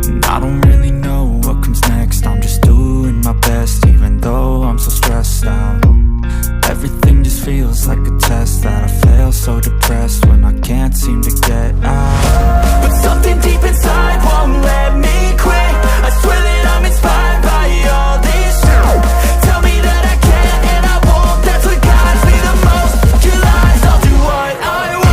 And I don't really know what comes next. I'm just doing my best, even though I'm so stressed out. Everything just feels like a test that I fail, so depressed when I can't seem to get out. But something deep inside won't let me quit. I swear that I'm inspired by all this shit. Tell me that I can't and I won't. That's what guides me the most. Your lies, I'll do what I want.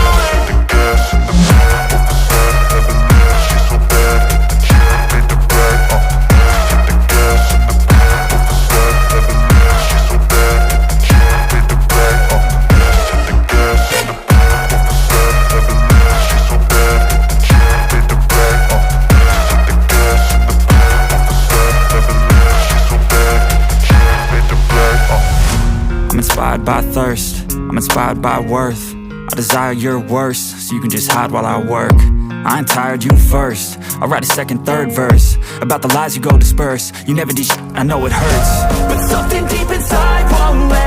Inspired by thirst, I'm inspired by worth. I desire your worst, so you can just hide while I work. I ain't tired, you first. I'll write a second, third verse about the lies you go disperse. You never did shit, I know it hurts. But something deep inside won't let